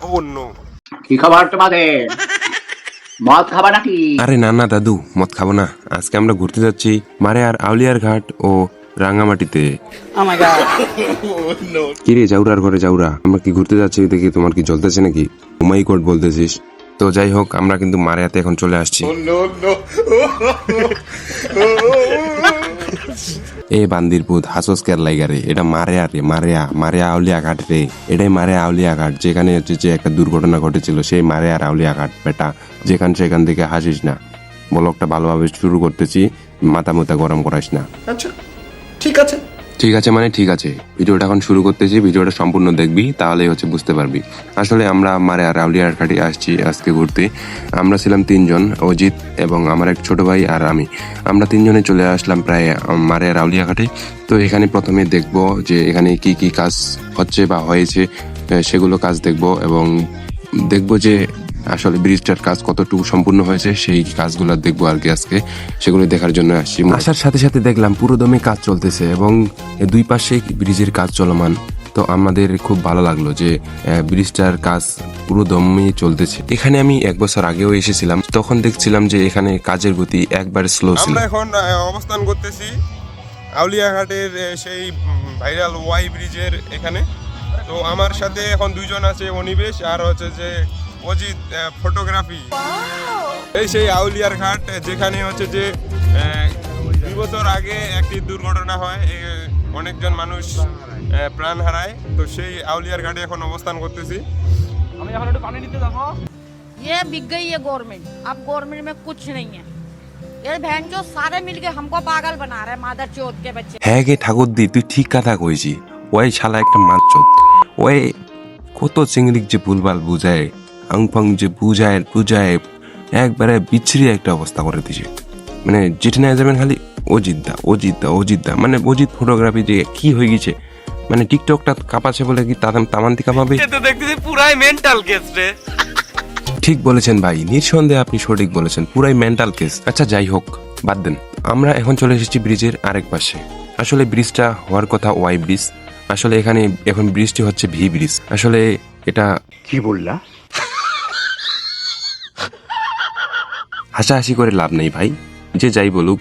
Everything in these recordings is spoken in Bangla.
Oh no. কি খবর তোমাদের? মদ খাবা নাকি? আরে না না দাদু, মদ খাবো না। আজকে আমরা ঘুরতে যাচ্ছি মারে আর আউলিয়ার ঘাট ও রাঙ্গামাটিতে। কিরে জাউরার ঘরে জাউরা, আমরা কি ঘুরতে যাচ্ছি দেখি তোমার কি জ্বলতেছে নাকি? উমাই কোট বলতেছিস? তো যাই হোক, আমরা কিন্তু মারিয়াতে এখন চলে আসছি। এ বান্দির পুত হাসস কেরলাইগারে, এটা মারিয়া রে, মারিয়া আউলিয়া ঘাট রে, এটাই মারিয়া আউলিয়া ঘাট, যেখানে হচ্ছে যে একটা দুর্ঘটনা ঘটেছিল, সেই মারিয়া আর আউলিয়া ঘাট বেটা। সেখান থেকে হাসিস না। ব্লগটা ভালোভাবে শুরু করতেছি, মাথা মুথা গরম করাইস না। আচ্ছা ঠিক আছে। ঠিক আছে মানে ঠিক আছে, ভিডিওটা এখন শুরু করতেছি। ভিডিওটা সম্পূর্ণ দেখবি, তাহলেই হচ্ছে বুঝতে পারবি। আসলে আমরা মারে আর আউলিয়ার ঘাটে আসছি আজকে ঘুরতে। আমরা ছিলাম তিনজন, অজিত এবং আমার এক ছোট ভাই আর আমি। আমরা তিনজনে চলে আসলাম প্রায় মারে আর আউলিয়া ঘাটে। তো এখানে প্রথমে দেখবো যে এখানে কি কি কাজ হচ্ছে বা হয়েছে, সেগুলো কাজ দেখবো এবং দেখবো যে আসলে ব্রিজটার কাজ কতটুকু সম্পূর্ণ হয়েছে, সেই কাজগুলো দেখবো আর কি আজকে। সেগুলো দেখার জন্য আসছি। আসার সাথে সাথে দেখলাম পুরো দমে কাজ চলতেছে এবং দুই পাশে ব্রিজের কাজ চলমান। তো আমাদের খুব ভালো লাগলো যে ব্রিজটার কাজ পুরো দমে চলতেছে। এখানে আমি 1 বছর আগেও এসেছিলাম, তখন দেখছিলাম যে এখানে কাজের গতি একবার স্লো ছিল। আমরা এখন অবস্থান করতেছি আউলিয়াঘাটের সেই ভাইরাল ওয়াই ব্রিজের এখানে। তো আমার সাথে এখন দুইজন আছে, অনিবেশ আর হচ্ছে যে অজিত ফটোগ্রাফি। এই সেই আউলিয়ার ঘাট, যেখানে হচ্ছে যে 2 বছর আগে একটি দুর্ঘটনা হয়, অনেকজন মানুষ প্রাণ হারায়। তো সেই আউলিয়ার ঘাটে এখন অবস্থান করতেছি। আমি এখন একটু পানি নিতে যাবো। ये बिक गई है गवर्नमेंट, अब गवर्नमेंट में कुछ नहीं है। ये बहन जो सारे मिलके हमको पागल बना रहे हैं, मादर चौथ के बच्चे। হ্যাঁ গে ঠাকুর দি, তুই ঠিক কথা কইছি। ওই শালা একটা মাচ্চত, ওই কত চিংড়িক যে ভুলভাল বুঝায়, আংফাং যে বুঝায় একবারে বিচ্ছিরি একটা অবস্থা করে দিছে। মানে যেটা না যাবেন খালি অজিতদা, মানে অজিত ফটোগ্রাফি যে কি হয়ে গেছে। মানে টিকটকটা কাঁপাচ্ছে বলে কি তামান্তি কাঁপাবে? তো দেখতেছি পুরাই মেন্টাল কেস রে। ঠিক বলেছেন ভাই, নিঃসন্দেহে আপনি সঠিক বলেছেন, পুরাই মেন্টাল কেস। আচ্ছা যাই হোক, বাদ দেন। আমরা এখন চলে এসেছি ব্রিজের আরেক পাশে। আসলে ব্রিজটা হওয়ার কথা ওয়াই ব্রিজ, আসলে এখানে এখন ব্রিজটি হচ্ছে ভি ব্রিজ। আসলে এটা কি বললা? হাসাহাসি করে লাভ নেই ভাই, যে যাই বলুক।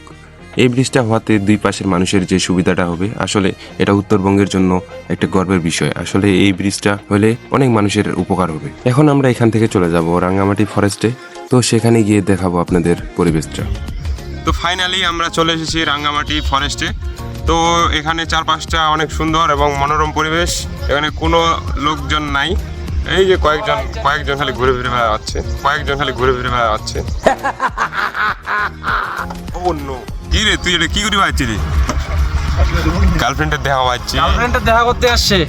এই ব্রিজটা হওয়াতে দুই পাশের মানুষের যে সুবিধাটা হবে, আসলে এটা উত্তরবঙ্গের জন্য একটা গর্বের বিষয়। আসলে এই ব্রিজটা হলে অনেক মানুষের উপকার হবে। এখন আমরা এখান থেকে চলে যাব রাঙ্গামাটি ফরেস্টে। তো সেখানে গিয়ে দেখাবো আপনাদের পরিবেশটা। তো ফাইনালি আমরা চলে এসেছি রাঙ্গামাটি ফরেস্টে। তো এখানে চারপাশটা অনেক সুন্দর এবং মনোরম পরিবেশ। এখানে কোনো লোকজন নাই। এই যে কয়েকজন খালি ঘুরে ফিরে বেড়াচ্ছে। অন্য কি রে, তুই এটা কি করে পাচ্ছি রে? গার্লফ্রেন্ডের দেখা পাচ্ছি। গার্লফ্রেন্ডের দেখা করতে আসছে।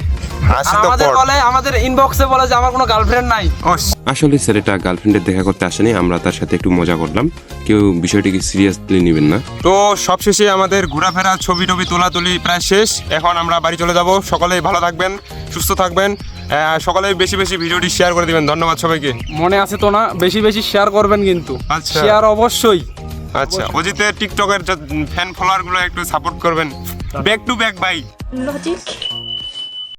আসি তো আমাদের পর। বলে, আমাদের ইনবক্সে বলে যে আমার কোনো গার্লফ্রেন্ড নাই। ও আসলে ছেলেটা গার্লফ্রেন্ডের দেখা করতে আসেনি, আমরা তার সাথে একটু মজা করলাম। কেউ বিষয়টিকে সিরিয়াসলি নেবেন না। তো সবশেষে আমাদের ঘোরাফেরা ছবি তোলাতুলি প্রায় শেষ। এখন আমরা বাড়ি চলে যাব। সকলেই ভালো থাকবেন, সুস্থ থাকবেন। সকলেই বেশি বেশি ভিডিওটি শেয়ার করে দিবেন। ধন্যবাদ সবাইকে। মনে আছে তো না, বেশি বেশি শেয়ার করবেন কিন্তু। আচ্ছা। শেয়ার অবশ্যই। আচ্ছা, অজিতের টিকটকের ফ্যান ফলোয়ার গুলো একটু সাপোর্ট করবেন। ব্যাক টু ব্যাক ভাই। लॉजिक